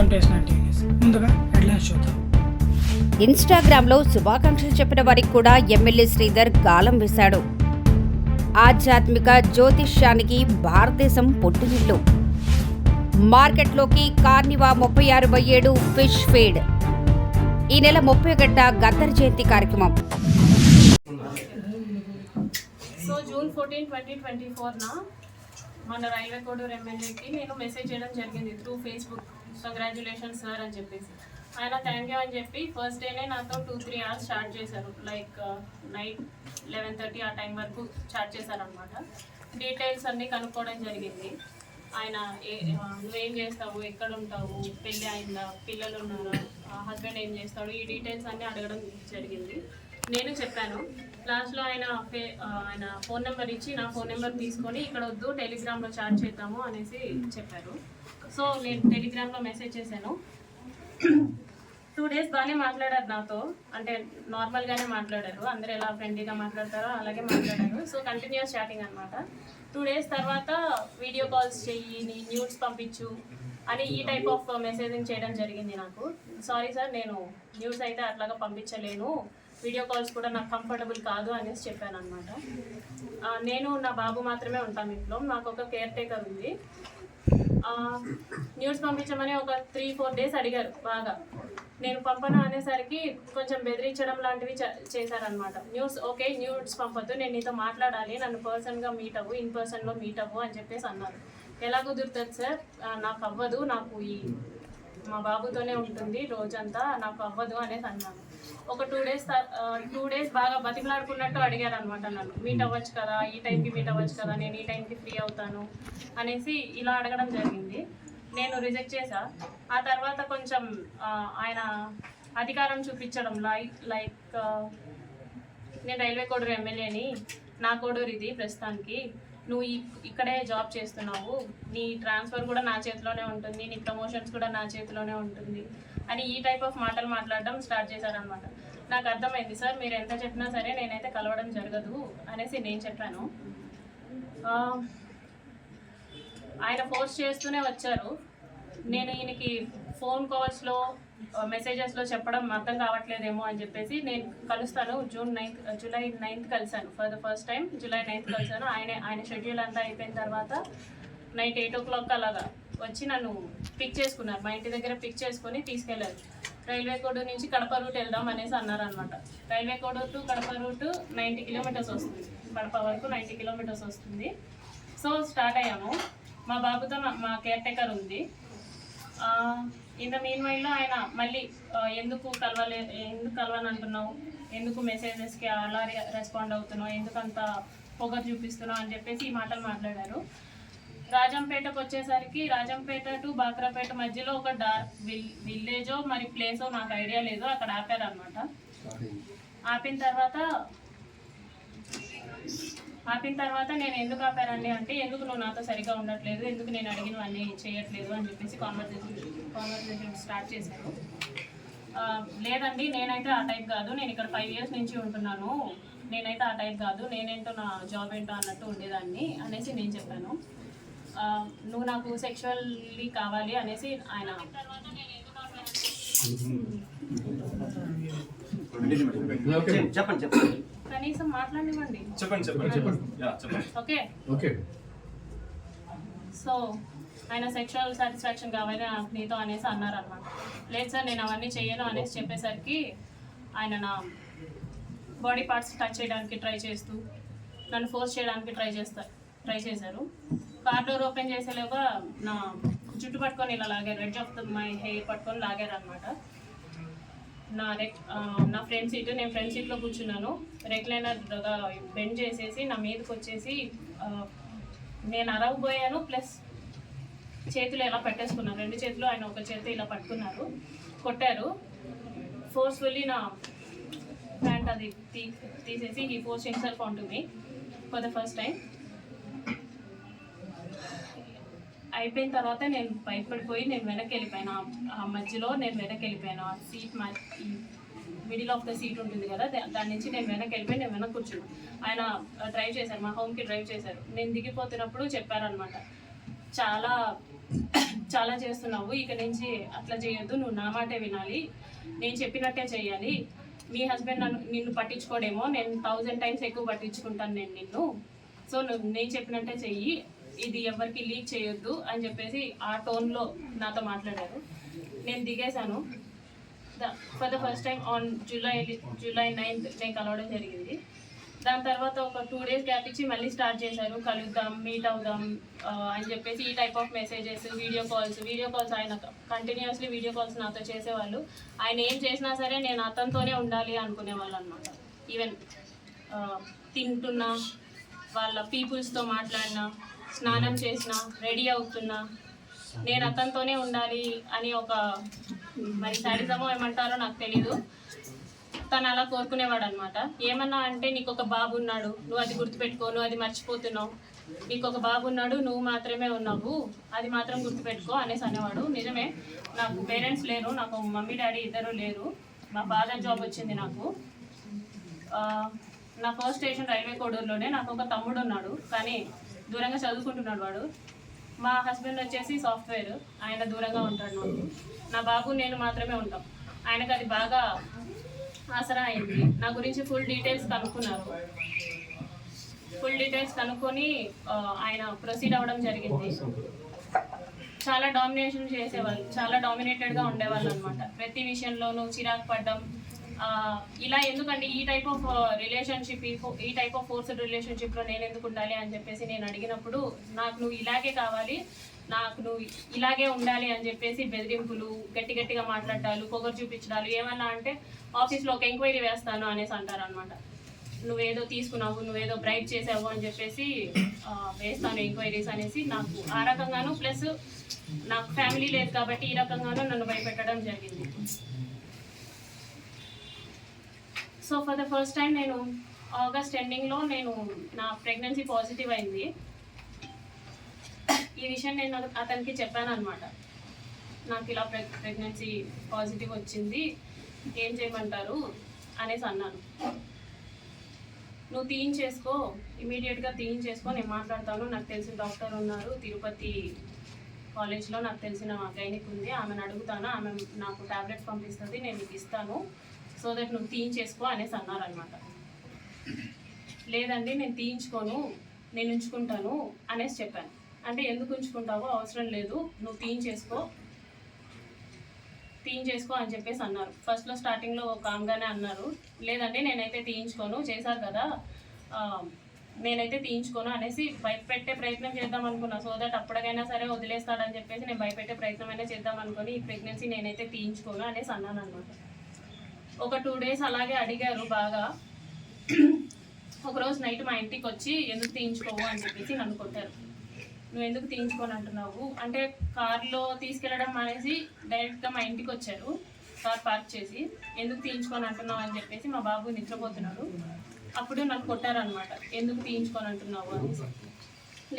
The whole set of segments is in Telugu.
ముందుగా హెడ్లైన్స్ చూద్దాం. ఇన్స్టాగ్రామ్లో శుభాకాంక్షలు చెప్పిన వారికి కూడా ఎమ్మెల్యే శ్రీధర్ గాలం వేశాడు. ఆధ్యాత్మిక జ్యోతిష్యానికి భారతదేశం పుట్టినిల్లు. మార్కెట్లోకి కార్నివా 36/7 ఫిష్ ఫీడ్. ఈ నెల 30 గద్దర్ జయంతి కార్యక్రమం. సో జూన్ 14, 2024 మన రైల్వే కోడూరు ఎమ్మెల్యేకి నేను మెసేజ్ చేయడం జరిగింది త్రూ ఫేస్బుక్. కంగ్రాచ్యులేషన్స్ సార్ అని చెప్పేసి ఆయన థ్యాంక్ యూ అని చెప్పి ఫస్ట్ డేనే నాతో 2-3 hours స్టార్ట్ చేశారు. లైక్ నైట్ 11:30 ఆ టైం వరకు స్టార్ట్ చేశారనమాట. డీటెయిల్స్ అన్నీ కనుక్కోవడం జరిగింది. ఆయన నువ్వేం చేస్తావు, ఎక్కడ ఉంటావు, పెళ్ళి అయిందా, పిల్లలు ఉన్నారా, హస్బెండ్ ఏం చేస్తాడు, ఈ డీటెయిల్స్ అన్నీ అడగడం జరిగింది. నేను చెప్పాను. లాస్ట్లో ఆయన ఫోన్ నెంబర్ ఇచ్చి నా ఫోన్ నెంబర్ తీసుకొని ఇక్కడ వద్దు టెలిగ్రామ్లో చాట్ చేద్దాము అనేసి చెప్పారు. సో నేను టెలిగ్రామ్లో మెసేజ్ చేశాను. 2 days బాగానే మాట్లాడారు నాతో, అంటే నార్మల్గానే మాట్లాడారు. అందరూ ఎలా ఫ్రెండ్లీగా మాట్లాడతారో అలాగే మాట్లాడారు. సో కంటిన్యూస్ చాటింగ్ అనమాట. 2 days తర్వాత వీడియో కాల్స్ చెయ్యి, నీ న్యూస్ పంపించు అని ఈ టైప్ ఆఫ్ మెసేజింగ్ చేయడం జరిగింది నాకు. సారీ సార్, నేను న్యూస్ అయితే అట్లాగా పంపించలేను, వీడియో కాల్స్ కూడా నాకు కంఫర్టబుల్ కాదు అనేసి చెప్పాను అనమాట. నేను నా బాబు మాత్రమే ఉంటాం ఇంట్లో, నాకు ఒక కేర్ టేకర్ ఉంది. న్యూస్ పంపించమని ఒక 3-4 days అడిగారు బాగా. నేను పంపను అనేసరికి కొంచెం బెదిరించడం లాంటివి చేశారనమాట. న్యూస్ ఓకే, న్యూస్ పంపొద్దు, నేను నీతో మాట్లాడాలి, నన్ను పర్సన్గా మీట్ అవ్వు, ఇన్ పర్సన్లో మీట్ అవ్వు అని చెప్పేసి అన్నారు. ఎలా కుదురుతుంది సార్, నాకు అవ్వదు, నాకు మా బాబుతోనే ఉంటుంది రోజంతా, నాకు అవ్వదు అనేసి అన్నాను. ఒక 2 days బాగా బతిమలాడుకున్నట్టు అడిగారు అనమాట నన్ను. మీట్ అవ్వచ్చు కదా, ఈ టైంకి మీట్ అవ్వచ్చు కదా, నేను ఈ టైంకి ఫ్రీ అవుతాను అనేసి ఇలా అడగడం జరిగింది. నేను రిజెక్ట్ చేశా. ఆ తర్వాత కొంచెం ఆయన అధికారం చూపించడం లైక్ నేను రైల్వే కోడూరు ఎమ్మెల్యేని, నా కోడూరు ఇది ప్రస్తుతానికి, నువ్వు ఇక్కడే జాబ్ చేస్తున్నావు, నీ ట్రాన్స్ఫర్ కూడా నా చేతిలోనే ఉంటుంది, నీ ప్రమోషన్స్ కూడా నా చేతిలోనే ఉంటుంది అని ఈ టైప్ ఆఫ్ మాటలు మాట్లాడడం స్టార్ట్ చేశారనమాట. నాకు అర్థమైంది, సార్ మీరు ఎంత చెప్పినా సరే నేనైతే కలవడం జరగదు అనేసి నేను చెప్పాను. ఆయన ఫోర్స్ చేస్తూనే వచ్చారు. నేను ఈయనకి ఫోన్ కాల్స్లో మెసేజెస్లో చెప్పడం అర్థం కావట్లేదేమో అని చెప్పేసి నేను కలుస్తాను. జూలై 9th కలిశాను. For the first time July 9th కలిశాను. ఆయన షెడ్యూల్ అంతా అయిపోయిన తర్వాత నైట్ 8 o'clock అలాగా వచ్చి నన్ను పిక్ చేసుకున్నారు. మా ఇంటి దగ్గర పిక్ చేసుకొని తీసుకెళ్లారు. రైల్వే కోడూరు నుంచి కడప రూట్ వెళ్దాం అనేసి అన్నారనమాట. Railway Koduru to Kadapa route 90 kilometers వస్తుంది, కడప వరకు 90 kilometers వస్తుంది. సో స్టార్ట్ అయ్యాము. మా బాబుతో మా కేర్ టేకర్ ఉంది. ఇన్ ద మీన్ వైల్లో ఆయన మళ్ళీ ఎందుకు కలవని అంటున్నావు, ఎందుకు మెసేజెస్కి అలా రెస్పాండ్ అవుతున్నావు, ఎందుకంత పొగరు చూపిస్తున్నావు అని చెప్పేసి ఈ మాటలు మాట్లాడారు. రాజంపేటకు వచ్చేసరికి రాజంపేట టు బాక్రాపేట మధ్యలో ఒక విలేజో మరి ప్లేసో నాకు ఐడియా లేదు, అక్కడ ఆపారనమాట. ఆపిన తర్వాత నేను ఎందుకు ఆపారండి అంటే, ఎందుకు నువ్వు నాతో సరిగా ఉండట్లేదు, ఎందుకు నేను అడిగినవన్నీ చేయట్లేదు అని చెప్పేసి కాన్వర్సేషన్ స్టార్ట్ చేశాను. లేదండి, నేనైతే ఆ టైప్ కాదు, నేను ఇక్కడ 5 years నుంచి ఉంటున్నాను, నేనైతే ఆ టైప్ కాదు, నేనేంటో నా జాబ్ ఏంటో అన్నట్టు ఉండేదాన్ని అనేసి నేను చెప్పాను. నువ్వు నాకు సెక్షువల్లీ కావాలి అనేసి ఆయన కనీసం మాట్లాడివ్వండి. ఓకే. సో ఆయన సెక్షువల్ సాటిస్ఫాక్షన్ కావాలి నీతో అనేసి అన్నారు అనమాట. లేదు సార్, నేను అవన్నీ చెయ్యను అనేసి చెప్పేసరికి ఆయన నా బాడీ పార్ట్స్ టచ్ చేయడానికి ట్రై చేస్తూ నన్ను ఫోర్స్ చేయడానికి ట్రై చేశారు. కార్ డోర్ ఓపెన్ చేసేలోగా నా జుట్టు పట్టుకొని ఇలా లాగారు, ఎడ్జ్ ఆఫ్ మై హెయిర్ పట్టుకొని లాగారు అనమాట. నా ఫ్రంట్ సీట్, నేను ఫ్రంట్ సీట్లో కూర్చున్నాను. రెక్లైనర్ బెండ్ చేసేసి నా మీదకి వచ్చేసి నేను అరవబోయాను, ప్లస్ చేతులు ఇలా పెట్టేసుకున్నాను. 2 చేతులు, ఆయన ఒక చేతి ఇలా పట్టుకున్నారు, కొట్టారు. ఫోర్స్ఫుల్లీ నా ప్యాంట్ అది తీసేసి he force himself on to me for the first time. అయిపోయిన తర్వాత నేను భయపడిపోయి నేను వెనక్కి వెళ్ళిపోయాను. ఆ మధ్యలో నేను వెనక్కి వెళ్ళిపోయాను. ఆ seat middle of the seat ఉంటుంది కదా, దాని నుంచి నేను వెనక్కి వెళ్ళిపోయి నేను వెనక్కి కూర్చున్నాను. ఆయన డ్రైవ్ చేశారు, మా హోమ్కి డ్రైవ్ చేశారు. నేను దిగిపోతున్నప్పుడు చెప్పారనమాట, చాలా చాలా చేస్తున్నావు, ఇక నుంచి అట్లా చేయొద్దు, నువ్వు నా మాటే వినాలి, నేను చెప్పినట్టే చేయాలి, మీ హస్బెండ్ నిన్ను పట్టించుకోడేమో, నేను 1000 టైమ్స్ ఎక్కువ పట్టించుకుంటాను నేను నిన్ను, సో నేను చెప్పినట్టే చెయ్యి, ఇది ఎవరికి లీక్ చేయొద్దు అని చెప్పేసి ఆ టోన్లో నాతో మాట్లాడారు. నేను దిగేశాను. For the first time on July 9th నేను కలవడం జరిగింది. దాని తర్వాత ఒక 2 days గ్యాప్ ఇచ్చి మళ్ళీ స్టార్ట్ చేశారు, కలుద్దాం, మీట్ అవుదాం అని చెప్పేసి ఈ type of messages, video calls ఆయన కంటిన్యూస్లీ వీడియో కాల్స్ నాతో చేసేవాళ్ళు. ఆయన ఏం చేసినా సరే నేను అతనితోనే ఉండాలి అనుకునేవాళ్ళు అనమాట. ఈవెన్ తింటున్నా, వాళ్ళ పీపుల్స్తో మాట్లాడినా, స్నానం చేసినా, రెడీ అవుతున్నా నేను అతనితోనే ఉండాలి అని ఒక మరి శాడిజమో ఏమంటారో నాకు తెలీదు, తను అలా కోరుకునేవాడు అనమాట. ఏమన్నా అంటే నీకు ఒక బాబు ఉన్నాడు, నువ్వు అది గుర్తుపెట్టుకో, నువ్వు అది మర్చిపోతున్నావు, నీకు ఒక బాబు ఉన్నాడు, నువ్వు మాత్రమే ఉన్నావు, అది మాత్రం గుర్తుపెట్టుకో అనేసి అనేవాడు. నిజమే, నాకు పేరెంట్స్ లేరు, నాకు మమ్మీ డాడీ ఇద్దరు లేరు, మా ఫాదర్ జాబ్ వచ్చింది నాకు. నా ఫస్ట్ స్టేషన్ రైల్వే కోడూరులోనే. నాకు ఒక తమ్ముడు ఉన్నాడు, కానీ దూరంగా చదువుకుంటున్నాడు వాడు. మా హస్బెండ్ వచ్చేసి సాఫ్ట్వేర్, ఆయన దూరంగా ఉంటాడు నాకు. నా బాబు నేను మాత్రమే ఉంటాం. ఆయనకు అది బాగా ఆసరా అయింది. నా గురించి ఫుల్ డీటెయిల్స్ కనుక్కొని ఆయన ప్రొసీడ్ అవ్వడం జరిగింది. చాలా డామినేషన్ చేసేవాళ్ళు, చాలా డామినేటెడ్గా ఉండేవాళ్ళు అనమాట. ప్రతి విషయంలోనూ చిరాకు పడ్డం, ఇలా ఎందుకండి ఈ టైప్ ఆఫ్ రిలేషన్షిప్, ఈ టైప్ ఆఫ్ ఫోర్స్డ్ రిలేషన్షిప్లో నేను ఎందుకు ఉండాలి అని చెప్పేసి నేను అడిగినప్పుడు, నాకు నువ్వు ఇలాగే కావాలి, నాకు నువ్వు ఇలాగే ఉండాలి అని చెప్పేసి బెదిరింపులు, గట్టిగా మాట్లాడాలు, పొగరు చూపించడాలు, ఏమన్నా అంటే ఆఫీస్లో ఒక ఎంక్వైరీ వేస్తాను అనేసి అంటారు అనమాట. నువ్వేదో తీసుకున్నావు, నువ్వేదో బ్రైబ్ చేసావు అని చెప్పేసి వేస్తాను ఎంక్వైరీస్ అనేసి, నాకు ఆ రకంగాను, ప్లస్ నాకు ఫ్యామిలీ లేదు కాబట్టి ఈ రకంగాను నన్ను భయపెట్టడం జరిగింది. So for the first time నేను ఆగస్ట్ ఎండింగ్లో నా ప్రెగ్నెన్సీ పాజిటివ్ అయింది. ఈ విషయం నేను అతనికి చెప్పాను అనమాట. నాకు ఇలా ప్రెగ్నెన్సీ పాజిటివ్ వచ్చింది, ఏం చేయమంటారు అనేసి అన్నాను. నువ్వు తీయించేసుకో, ఇమీడియట్గా తీయించేసుకో, నేను మాట్లాడతాను, నాకు తెలిసిన డాక్టర్ ఉన్నారు తిరుపతి కాలేజ్లో, నాకు తెలిసిన గైనిక్ ఉంది, ఆమెను అడుగుతాను, ఆమె నాకు టాబ్లెట్స్ పంపిస్తుంది, నేను నీకు ఇస్తాను, సో దట్ నువ్వు తీయించేసుకో అనేసి అన్నారనమాట. లేదండి నేను తీయించుకోను, నేను ఉంచుకుంటాను అనేసి చెప్పాను. అంటే ఎందుకు ఉంచుకుంటావో, అవసరం లేదు, నువ్వు తీయించేసుకో అని చెప్పేసి అన్నారు. ఫస్ట్లో స్టార్టింగ్లో కామ్గానే అన్నారు, లేదండి నేనైతే తీయించుకోను, చేశారు కదా, నేనైతే తీయించుకోను అనేసి భయపెట్టే ప్రయత్నం చేద్దాం అనుకున్నా. సో దట్ అప్పటికైనా సరే వదిలేస్తాడని చెప్పేసి నేను భయపెట్టే ప్రయత్నం అయినా చేద్దాం అనుకుని ఈ ప్రెగ్నెన్సీ నేనైతే తీయించుకోను అనేసి అన్నాను అనమాట. ఒక 2 days అలాగే అడిగారు బాగా. ఒకరోజు నైట్ మా ఇంటికి వచ్చి ఎందుకు తీయించుకోవు అని చెప్పేసి నన్ను కొట్టారు. నువ్వు ఎందుకు తీయించుకొని అంటున్నావు అంటే, కార్లో తీసుకెళ్ళడం అనేసి డైరెక్ట్గా మా ఇంటికి వచ్చారు, కార్ పార్క్ చేసి, ఎందుకు తీయించుకొని అంటున్నావు అని చెప్పేసి, మా బాబు నిద్రపోతున్నాడు, అప్పుడు నన్ను కొట్టారనమాట, ఎందుకు తీయించుకొని అంటున్నావు అనేసి.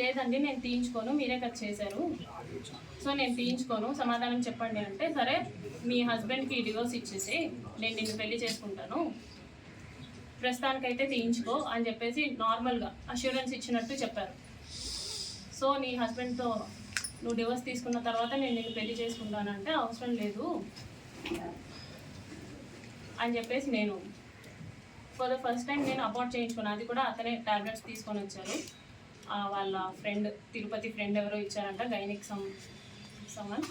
లేదండి నేను తీయించుకోను, మీరే కట్ చేశారు, సో నేను తీయించుకోను, సమాధానం చెప్పండి అంటే, సరే మీ హస్బెండ్కి డివోర్స్ ఇచ్చేసి నేను నిన్ను పెళ్లి చేసుకుంటాను, ప్రస్తుతానికైతే తీయించుకో అని చెప్పేసి నార్మల్గా అష్యూరెన్స్ ఇచ్చినట్టు చెప్పారు. సో నీ హస్బెండ్తో నువ్వు డివోర్స్ తీసుకున్న తర్వాత నేను నిన్ను పెళ్లి చేసుకుంటానంటే, అవసరం లేదు అని చెప్పేసి నేను ఫర్ ద ఫస్ట్ టైం నేను అబార్ట్ చేయించుకున్నాను. అది కూడా అతనే టాబ్లెట్స్ తీసుకొని వచ్చారు, వాళ్ళ ఫ్రెండ్, తిరుపతి ఫ్రెండ్ ఎవరో ఇచ్చారంట, గైనిక్ సమ్మన్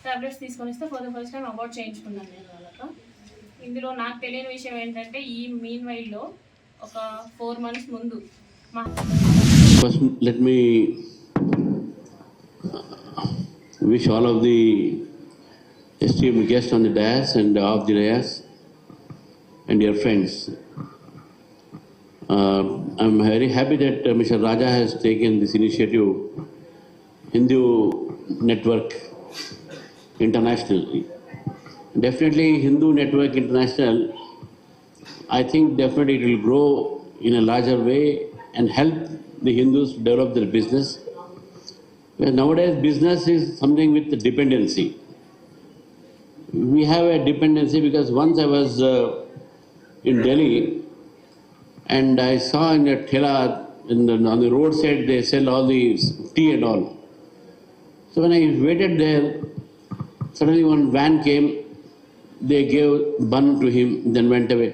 టాబ్లెట్స్ తీసుకొని వస్తే for the first time abort చేయించుకున్నాను నేను వాళ్ళతో. ఇందులో నాకు తెలియని విషయం ఏంటంటే, ఈ మీన్ వైల్లో ఒక 4 months ముందు First, let me wish all of the esteemed guests on the dais and off the dais and your friends. I'm very happy that Mr. Raja has taken this initiative, Hindu Network International. Definitely Hindu Network International, I think definitely it will grow in a larger way and help the Hindus develop their business. Well, nowadays business is something with the dependency. We have a dependency because once I was in Delhi and I saw in a thela on the roadside they sell all the tea and all. So when I waited there, suddenly one van came, they gave bun to him, then went away.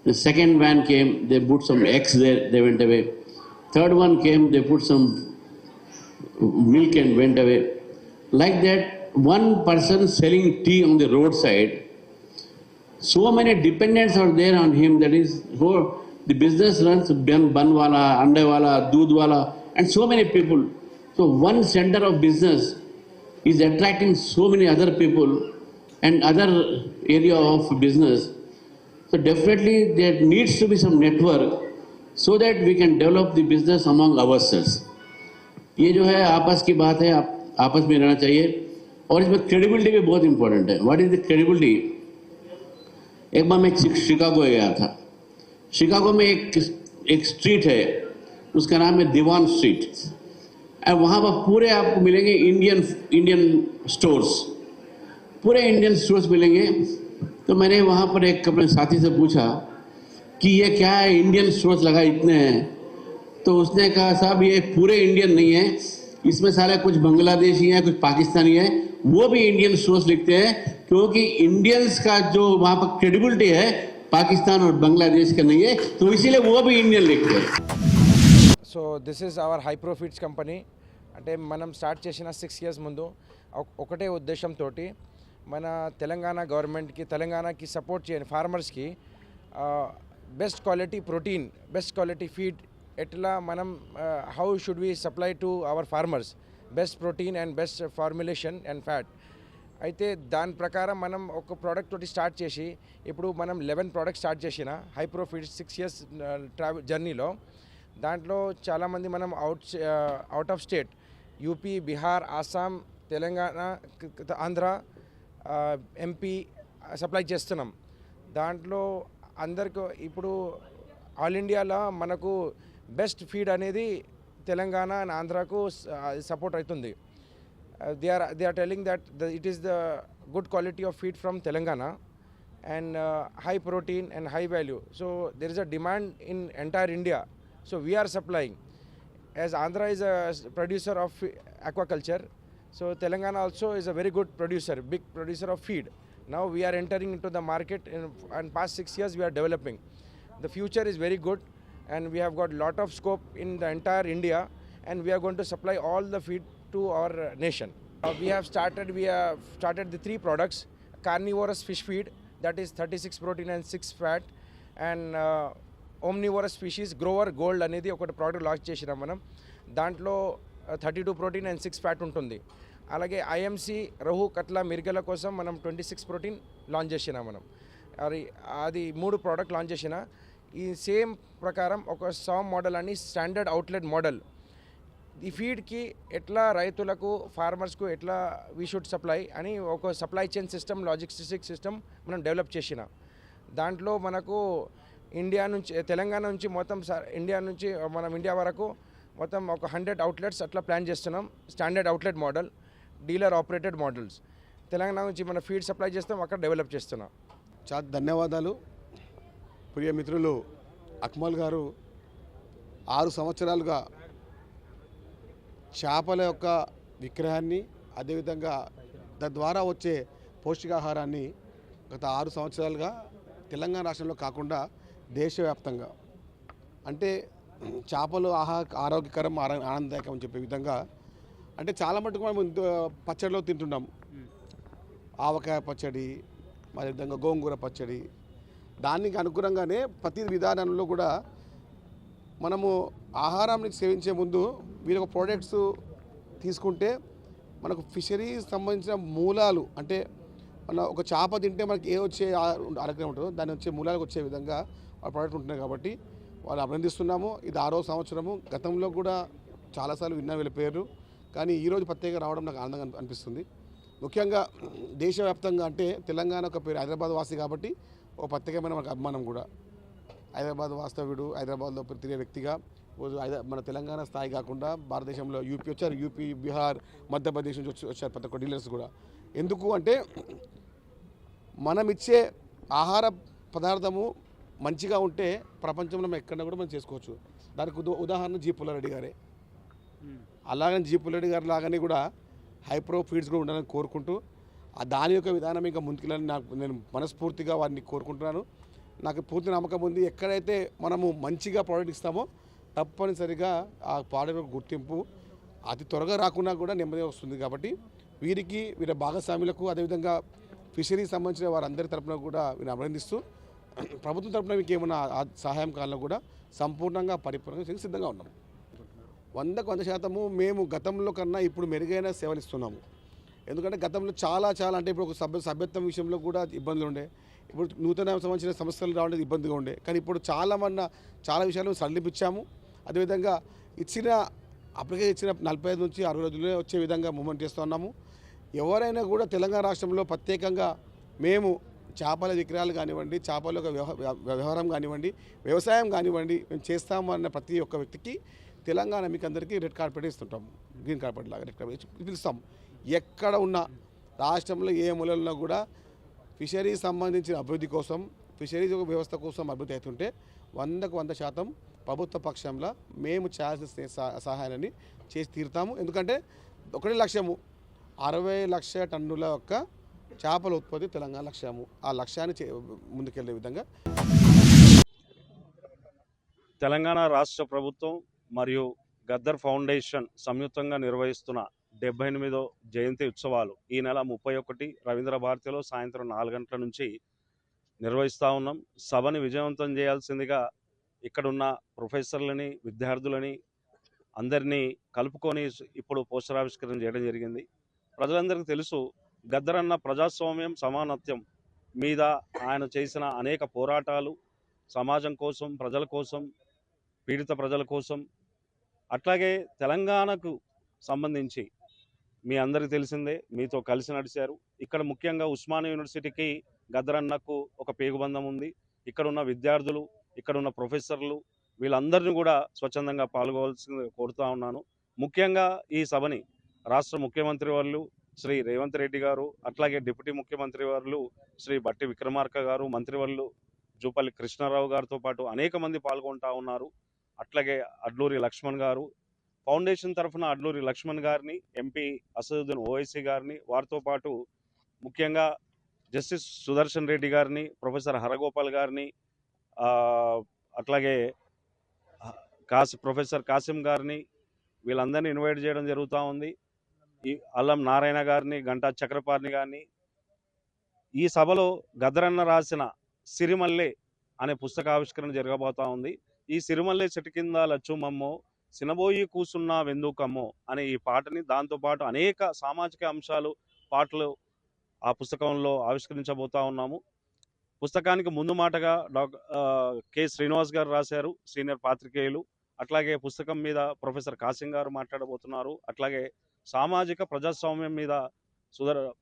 The second van came, they put some eggs there, they went away. Third one came, they put some milk and went away. Like that, one person selling tea on the roadside, so many dependents are there on him, that is, the business runs bun wala, ande wala, doodh wala, and so many people. So one center of business is attracting so many other people and other area of business. So definitely there needs to be some network so that we can develop the business among ourselves. ये जो है आपस की बात है, आप आपस में रहना चाहिए और इसमें क्रेडिबिलिटी भी बहुत इंपॉर्टेंट है. What is the credibility? एक बार मैं शिकागो गया था. शिकागो में एक स्ट्रीट है, उसका नाम है दीवान स्ट्रीट, और वहाँ पर पूरे आपको मिलेंगे इंडियन स्टोर्स, पूरे इंडियन स्टोर्स मिलेंगे. तो मैंने वहाँ पर एक अपने साथी से पूछा कि ये क्या है, इंडियन स्टोर्स लगा इतने हैं? तो उसने कहा साहब ये पूरे इंडियन नहीं है, इसमें सारे कुछ बांग्लादेशी हैं, कुछ पाकिस्तानी हैं, वो भी इंडियन स्टोर्स लिखते हैं, क्योंकि इंडियंस का जो वहाँ पर क्रेडिबिलिटी है पाकिस्तान और बांग्लादेश का नहीं है, तो इसीलिए वो भी इंडियन लिखते हैं. So this is our high profits company. అంటే మనం స్టార్ట్ చేసిన 6 years ముందు ఒకటే ఉద్దేశంతో మన తెలంగాణ గవర్నమెంట్కి, తెలంగాణకి సపోర్ట్ చేయని ఫార్మర్స్కి best quality protein, best quality feed ఎట్లా మనం how should we supply to our farmers best protein and best formulation and fat. అయితే దాని ప్రకారం మనం ఒక ప్రోడక్ట్ తోటి స్టార్ట్ చేసి ఇప్పుడు మనం 11 ప్రోడక్ట్స్ స్టార్ట్ చేసిన హై ప్రాఫిట్స్ 6 years ట్రావెల్ జర్నీలో. దాంట్లో చాలామంది మనం out of state, UP, Bihar, Assam, Telangana, Andhra, MP supply చేస్తున్నాం. దాంట్లో అందరికీ ఇప్పుడు ఆల్ ఇండియాలో మనకు బెస్ట్ ఫీడ్ అనేది తెలంగాణ అండ్ ఆంధ్రాకు సపోర్ట్ అవుతుంది. they are telling that it is the good quality of feed from Telangana and high protein and high value. So there is a demand in entire India. So we are supplying. As Andhra is a producer of aquaculture, so Telangana also is a very good producer, big producer of feed. Now we are entering into the market, and past 6 years we are developing. The future is very good, and we have got lot of scope in the entire India, and we are going to supply all the feed to our nation. We have started the 3 products: carnivorous fish feed, that is 36 protein and 6 fat, and omnivorous species grower gold అనేది ఒక ప్రోడక్ట్ లాంచ్ చేసినాం మనం. దాంట్లో 32 ప్రోటీన్ అండ్ 6 ఫ్యాట్ ఉంటుంది. అలాగే ఐఎంసి రహు కట్ల మిర్గల కోసం మనం 26 ప్రోటీన్ లాంచ్ చేసినాం మనం. అది 3 ప్రోడక్ట్ లాంచ్ చేసిన. ఈ సేమ్ ప్రకారం ఒక సామ్ మోడల్ అని స్టాండర్డ్ అవుట్లెట్ మోడల్ ఈ ఫీడ్కి ఎట్లా రైతులకు, ఫార్మర్స్కు ఎట్లా వీ షుడ్ సప్లై అని ఒక supply chain system, logistic system మనం డెవలప్ చేసిన. దాంట్లో మనకు ఇండియా నుంచి, తెలంగాణ నుంచి మొత్తం ఇండియా వరకు మొత్తం ఒక 100 అవుట్లెట్స్ అట్లా ప్లాన్ చేస్తున్నాం. Standard outlet model, dealer operated models. Telangana నుంచి మన ఫీడ్ సప్లై చేస్తాం, అక్కడ డెవలప్ చేస్తున్నాం. చాలా ధన్యవాదాలు. ప్రియ మిత్రులు అక్మల్ గారు 6 సంవత్సరాలుగా చేపల యొక్క విక్రయాన్ని, అదేవిధంగా తద్వారా వచ్చే పౌష్టికాహారాన్ని గత 6 సంవత్సరాలుగా తెలంగాణ రాష్ట్రంలో కాకుండా దేశవ్యాప్తంగా, అంటే చేపలు ఆరోగ్యకరం, ఆనందదాయకం అని చెప్పే విధంగా, అంటే చాలా మటుకు మనం పచ్చడిలో తింటున్నాం. ఆవకాయ పచ్చడి, అదేవిధంగా గోంగూర పచ్చడి. దానికి అనుగుణంగానే ప్రతి విధానంలో కూడా మనము ఆహారాన్ని సేవించే ముందు వీళ్ళ ప్రోడక్ట్స్ తీసుకుంటే మనకు ఫిషరీస్ సంబంధించిన మూలాలు, అంటే మన ఒక చేప తింటే మనకి ఏ వచ్చే ఆరోగ్యం ఉంటుందో దాని వచ్చే మూలాలకు వచ్చే విధంగా ఆ ప్రోడక్ట్ ఉంటున్నాయి. కాబట్టి వాళ్ళు అభినందిస్తున్నాము. ఇది 6వ సంవత్సరము. గతంలో కూడా చాలాసార్లు వీళ్ళ పేరు, కానీ ఈరోజు ప్రత్యేకంగా రావడం నాకు ఆనందంగా అనిపిస్తుంది. ముఖ్యంగా దేశవ్యాప్తంగా, అంటే తెలంగాణ ఒక పేరు హైదరాబాద్ వాసి కాబట్టి ఒక ప్రత్యేకమైన మనకు అభిమానం కూడా. హైదరాబాద్ వాస్తవ్యుడు, హైదరాబాద్లో తిరిగే వ్యక్తిగా మన తెలంగాణ స్థాయి కాకుండా భారతదేశంలో యూపీ వచ్చారు, యూపీ, బీహార్, మధ్యప్రదేశ్ నుంచి వచ్చారు ప్రతి ఒక్క డీలర్స్ కూడా. ఎందుకు అంటే మనం ఇచ్చే ఆహార పదార్థము మంచిగా ఉంటే ప్రపంచంలో మనం ఎక్కడ కూడా మనం చేసుకోవచ్చు. దానికి ఉదాహరణ జీ పుల్లారెడ్డి గారే. అలాగని జీ పుల్లారెడ్డి గారి లాగానే కూడా హైప్రో ఫీడ్స్ కూడా ఉండాలని కోరుకుంటూ దాని యొక్క విధానం ఇంకా ముందుకెళ్ళాలని నేను మనస్ఫూర్తిగా వారిని కోరుకుంటున్నాను. నాకు పూర్తి నమ్మకం ఉంది, ఎక్కడైతే మనము మంచిగా ప్రోడక్ట్ ఇస్తామో తప్పనిసరిగా ఆ ప్రోడక్ట్ గుర్తింపు అతి త్వరగా రాకున్నా కూడా నెమ్మదిగా వస్తుంది. కాబట్టి వీరి భాగస్వాములకు అదేవిధంగా ఫిషరీకి సంబంధించిన వారందరి తరపున కూడా వీరిని అభినందిస్తూ ప్రభుత్వం తరపున మీకు ఏమైనా సహాయం కాలంలో కూడా సంపూర్ణంగా పరిపూర్ణంగా సిద్ధంగా ఉన్నాం. 100% మేము గతంలో కన్నా ఇప్పుడు మెరుగైన సేవలు ఇస్తున్నాము. ఎందుకంటే గతంలో చాలా అంటే ఇప్పుడు ఒక సభ్యత్వం విషయంలో కూడా ఇబ్బందులు ఉండే, ఇప్పుడు నూతన సంబంధించిన సమస్యలు రావడానికి ఇబ్బందిగా ఉండే. కానీ ఇప్పుడు చాలా విషయాలు సడలిపించాము. అదేవిధంగా అప్లికేషన్ ఇచ్చిన 45 నుంచి 60 రోజుల్లో వచ్చే విధంగా మూవ్మెంట్ చేస్తూ ఉన్నాము. ఎవరైనా కూడా తెలంగాణ రాష్ట్రంలో ప్రత్యేకంగా మేము చేపల విక్రయాలు కానివ్వండి, చేపల యొక్క వ్యవహారం కానివ్వండి, వ్యవసాయం కానివ్వండి మేము చేస్తామన్న ప్రతి ఒక్క వ్యక్తికి తెలంగాణ మీకు అందరికీ రెడ్ కార్పెట్ ఇస్తుంటాము. గ్రీన్ కార్పెట్ లాగా రెడ్ కార్పెట్ పిలుస్తాం. ఎక్కడ ఉన్న రాష్ట్రంలో ఏ మూలలో కూడా ఫిషరీస్ సంబంధించిన అభివృద్ధి కోసం, ఫిషరీస్ వ్యవస్థ కోసం అభివృద్ధి అవుతుంటే 100% ప్రభుత్వ పక్షంలో మేము చేయాల్సిన సహాయాన్ని చేసి తీరుతాము. ఎందుకంటే ఒకటే లక్ష్యము, 60 లక్షల టన్నుల యొక్క చేపల ఉత్పత్తి తెలంగాణ లక్ష్యము. ఆ లక్ష్యాన్ని ముందుకెళ్లే విధంగా తెలంగాణ రాష్ట్ర ప్రభుత్వం మరియు గద్దర్ ఫౌండేషన్ సంయుక్తంగా నిర్వహిస్తున్న 78వ జయంతి ఉత్సవాలు ఈ నెల 31 రవీంద్ర భారతిలో సాయంత్రం 4 గంటల నుంచి నిర్వహిస్తూ ఉన్నాం. సభని విజయవంతం చేయాల్సిందిగా ఇక్కడున్న ప్రొఫెసర్లని, విద్యార్థులని అందరినీ కలుపుకొని ఇప్పుడు పోస్టర్ ఆవిష్కరణ చేయడం జరిగింది. ప్రజలందరికీ తెలుసు, గద్దర్ అన్న ప్రజాస్వామ్యం, సమానత్వం మీద ఆయన చేసిన అనేక పోరాటాలు సమాజం కోసం, ప్రజల కోసం, పీడిత ప్రజల కోసం, అట్లాగే తెలంగాణకు సంబంధించి మీ అందరికీ తెలిసిందే, మీతో కలిసి నడిచారు. ఇక్కడ ముఖ్యంగా ఉస్మానియా యూనివర్సిటీకి గద్దరన్నకు ఒక పేగుబంధం ఉంది. ఇక్కడున్న విద్యార్థులు, ఇక్కడున్న ప్రొఫెసర్లు వీళ్ళందరినీ కూడా స్వచ్ఛందంగా పాల్గొవాల్సింది కోరుతా ఉన్నాను. ముఖ్యంగా ఈ సభని రాష్ట్ర ముఖ్యమంత్రి వర్యులు శ్రీ రేవంత్ రెడ్డి గారు, అట్లాగే డిప్యూటీ ముఖ్యమంత్రి వర్యులు శ్రీ బట్టి విక్రమార్క గారు, మంత్రివర్యులు జూపల్లి కృష్ణారావు గారితో పాటు అనేక మంది పాల్గొంటా ఉన్నారు. అట్లాగే అడ్లూరి లక్ష్మణ్ గారు, ఫౌండేషన్ తరఫున అడ్లూరి లక్ష్మణ్ గారిని, ఎంపీ అసదుద్దీన్ ఓవైసీ గారిని, వారితో పాటు ముఖ్యంగా జస్టిస్ సుదర్శన్ రెడ్డి గారిని, ప్రొఫెసర్ హరగోపాల్ గారిని, అట్లాగే ప్రొఫెసర్ కాసిం గారిని, వీళ్ళందరినీ ఇన్వైట్ చేయడం జరుగుతూ ఉంది. ఈ అల్లం నారాయణ గారిని, గంటా చక్రపాణి గారిని. ఈ సభలో గద్దరన్న రాసిన సిరిమల్లె అనే పుస్తక ఆవిష్కరణ జరగబోతా ఉంది. ఈ సిరిమల్లె చెట్టు కింద లచ్చుమమ్మో, సినబోయి కూసున్నా వెందుకమ్మో అనే ఈ పాటని, దాంతోపాటు అనేక సామాజిక అంశాలు, పాటలు ఆ పుస్తకంలో ఆవిష్కరించబోతా ఉన్నాము. పుస్తకానికి ముందు మాటగా కె శ్రీనివాస్ గారు రాశారు, సీనియర్ పాత్రికేయులు. అట్లాగే పుస్తకం మీద ప్రొఫెసర్ కాసిం గారు మాట్లాడబోతున్నారు. అట్లాగే సామాజిక ప్రజాస్వామ్యం మీద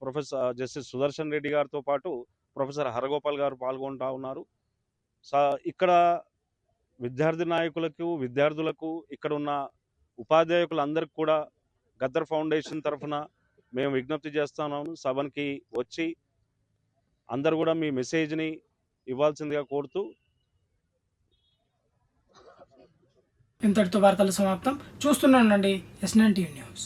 ప్రొఫెసర్ జస్టిస్ సుదర్శన్ రెడ్డి గారితో పాటు ప్రొఫెసర్ హరగోపాల్ గారు పాల్గొంటా ఉన్నారు. ఇక్కడ విద్యార్థి నాయకులకు, విద్యార్థులకు, ఇక్కడ ఉన్న ఉపాధ్యాయులందరికీ కూడా గద్దర్ ఫౌండేషన్ తరఫున మేము విజ్ఞప్తి చేస్తున్నాము, సభకి వచ్చి అందరూ కూడా మీ మెసేజ్ని ఇవ్వాల్సిందిగా కోరుతూ. ఇంతటితో వార్తలు సమాప్తం. చూస్తూనే ఉండండి S9 టీవీ న్యూస్.